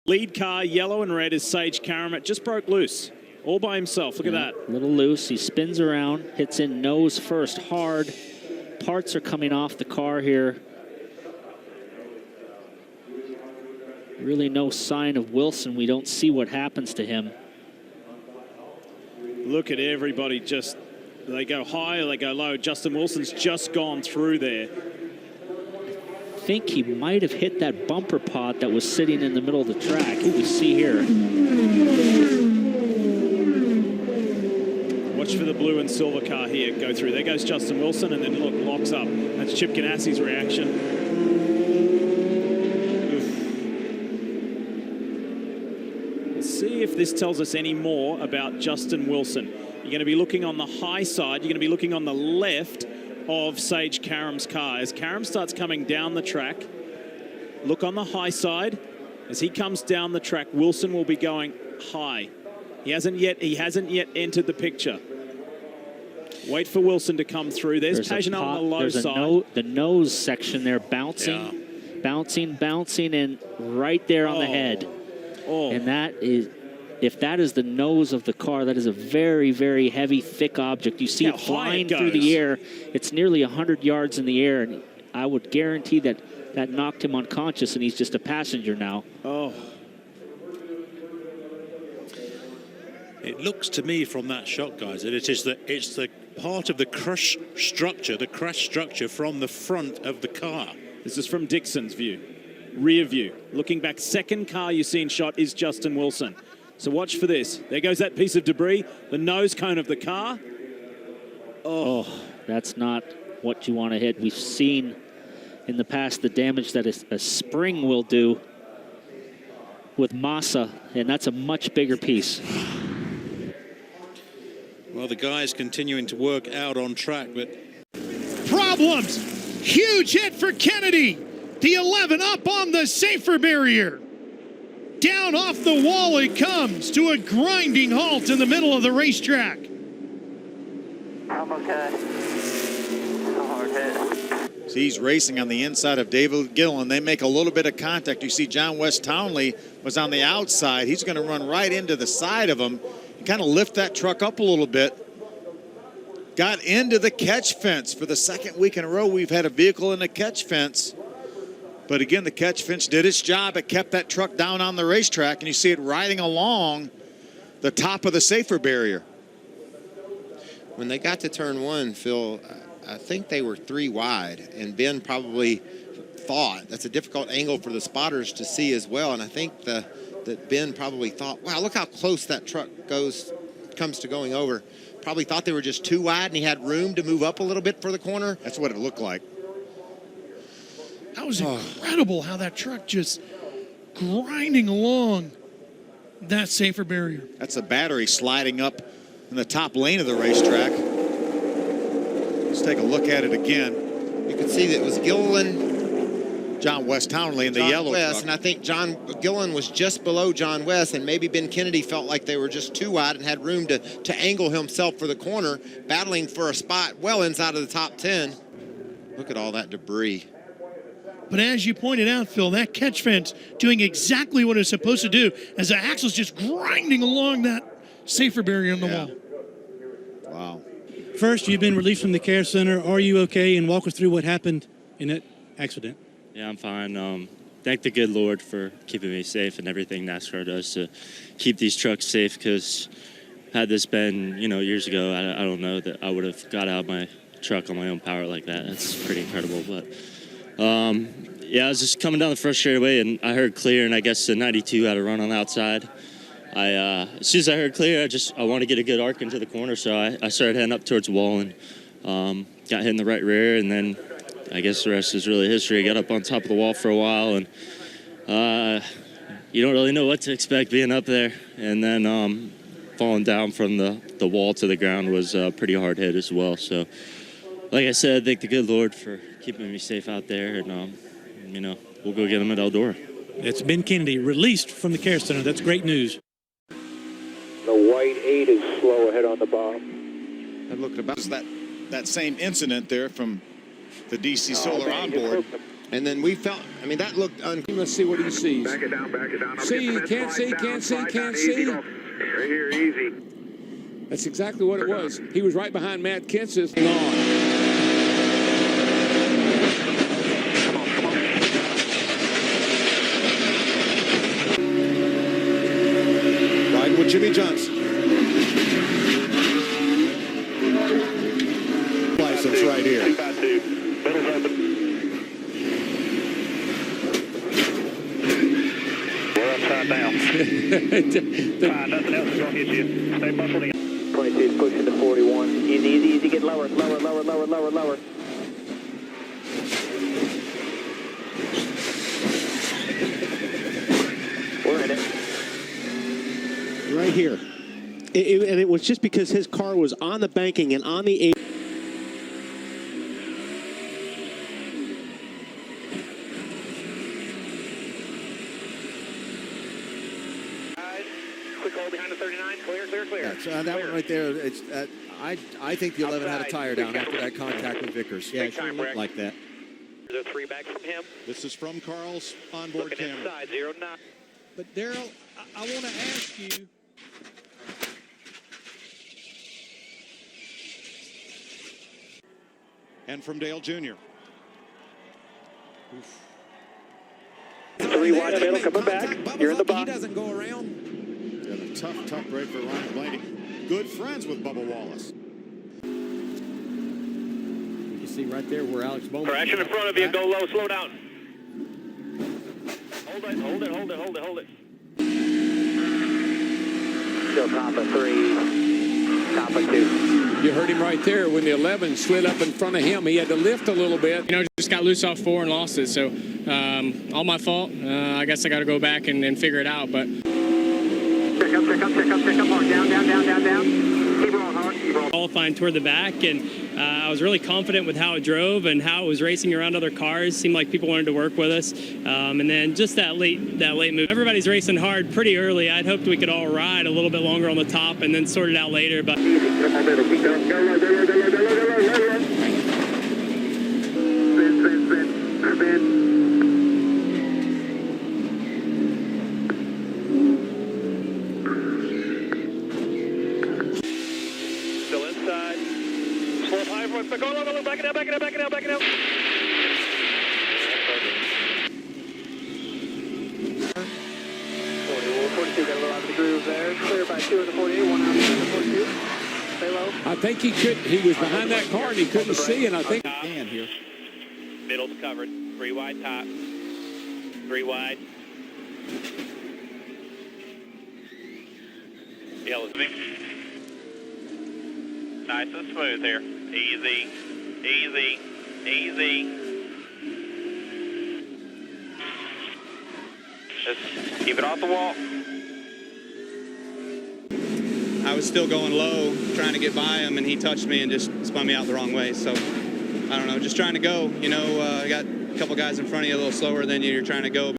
Lead car, yellow and red, is Sage Karam. It just broke loose, all by himself. Look at that. A little loose. He spins around, hits in nose first hard. Parts are coming off the car here. Really no sign of Wilson. We don't see what happens to him. Look at everybody just, they go high or they go low. Justin Wilson's just gone through there. I think he might have hit that bumper pod that was sitting in the middle of the track. We see here. Watch for the blue and silver car here go through. There goes Justin Wilson, and then look, locks up. That's Chip Ganassi's reaction. Oof. Let's see if this tells us any more about Justin Wilson. You're going to be looking on the high side. You're going to be looking on the left of Sage Karam's car. As Karam starts coming down the track, look on the high side. As he comes down the track, Wilson will be going high. He hasn't yet entered the picture. Wait for Wilson to come through. There's Pagenaud on the low side. The nose section there bouncing, bouncing, and right there on the head. And that is, if that is the nose of the car, that is a very, very heavy, thick object. You see it flying through the air. It's nearly 100 yards in the air, and I would guarantee that that knocked him unconscious, and he's just a passenger now. It looks to me from that shot, guys, that it's the part of the crash structure from the front of the car. This is from Dixon's view, rear view. Looking back, second car you see in shot is Justin Wilson. So watch for this. There goes that piece of debris, the nose cone of the car. Oh, that's not what you want to hit. We've seen in the past the damage that a spring will do with Massa, and that's a much bigger piece. Well, the guy's continuing to work out on track, but... Problems! Huge hit for Kennedy! The 11 up on the safer barrier. Down off the wall it comes to a grinding halt in the middle of the racetrack. I'm okay. It's a hard hit. So he's racing on the inside of David Gillen. They make a little bit of contact. You see John West Townley was on the outside. He's going to run right into the side of him and kind of lift that truck up a little bit. Got into the catch fence. For the second week in a row, we've had a vehicle in the catch fence. But again, the catch fence did its job. It kept that truck down on the racetrack, and you see it riding along the top of the safer barrier. When they got to turn one, Phil, I think they were 3 wide, and Ben probably thought that's a difficult angle for the spotters to see as well. And I think that Ben probably thought, wow, look how close that truck comes to going over. Probably thought they were just 2 wide, and he had room to move up a little bit for the corner. That's what it looked like. That was incredible how that truck just grinding along that safer barrier. That's a battery sliding up in the top lane of the racetrack. Let's take a look at it again. You can see that it was Gillen, John West Townley in the yellow truck. And I think John Gillen was just below John West, and maybe Ben Kennedy felt like they were just 2 wide and had room to angle himself for the corner, battling for a spot well inside of the top 10. Look at all that debris. But as you pointed out, Phil, that catch fence doing exactly what it's supposed to do as the axle's just grinding along that safer barrier on the wall. Wow. First, you've been released from the care center. Are you okay? And walk us through what happened in that accident. Yeah, I'm fine. Thank the good Lord for keeping me safe and everything NASCAR does to keep these trucks safe, because had this been, years ago, I don't know that I would have got out of my truck on my own power like that. That's pretty incredible. But yeah, I was just coming down the first straightaway, and I heard clear, and I guess the 92 had a run on the outside. As soon as I heard clear, I wanted to get a good arc into the corner, so I started heading up towards the wall and got hit in the right rear, and then I guess the rest is really history. I got up on top of the wall for a while, and you don't really know what to expect being up there. And then falling down from the wall to the ground was a pretty hard hit as well. So, like I said, thank the good Lord for keeping me safe out there, and we'll go get him at Eldora. It's Ben Kennedy released from the care center. That's great news. The white 8 is slow ahead on the bottom. That looked about that same incident there from the DC Solar onboard. And then we felt, I mean, that looked Let's see what he sees. Back it down, back it down. See, can't see, can't see, can't see. Right here, easy. That's exactly what it was. He was right behind Matt Kenseth. On. Riding with Jimmy Johnson. License right here. Middle's open. We're upside down. Fine, nothing else is going to hit you. Stay buckled in. 22 is pushing to 41. Easy, easy, easy. Get lower, lower, lower, lower, lower, lower. We're in it. Right here. And it was just because his car was on the banking and on the 8. Quick hold behind the 39. Clear, clear, clear. Yeah, so that one right there, it's, I think the 11 had a tire down after that contact with Vickers. Yeah, it sure looked like that. There's a 3 back from him. This is from Carl's onboard Looking camera. inside, 0-9. But Daryl, I want to ask you. And from Dale Jr. 3 wide middle, coming back. You're in the box. He doesn't go around. Got a tough break for Ryan Blaney. Good friends with Bubba Wallace. You can see right there where Alex Bowman. Crashing in front of you. Go low. Slow down. Hold it, hold it, hold it, hold it, hold it. Still top of 3. Top of 2. You heard him right there when the 11 slid up in front of him. He had to lift a little bit. You know, just got loose off 4 and lost it. So all my fault. I guess I got to go back and figure it out. But Check up, check up, check up, check up. Down, down, down, down, down. Keep rolling hard. Keep rolling. qualifying toward the back, and I was really confident with how it drove and how it was racing around other cars. Seemed like people wanted to work with us, and then just that late move. Everybody's racing hard pretty early. I'd hoped we could all ride a little bit longer on the top and then sort it out later. But Still inside. Slow up high. Go, back it out, back it out, back it out, back it out. 42, got a little out of the groove there. Clear by 2 in the 48, 1 out of the 42. Stay low. I think he was behind that car and he couldn't see, and I think here. Middle's covered. 3 wide top. 3 wide. Yellow's nice and smooth here. Easy, easy, easy. Just keep it off the wall. I was still going low, trying to get by him, and he touched me and just spun me out the wrong way. So, I don't know, just trying to go. You know, I got a couple guys in front of you a little slower than you. You're trying to go.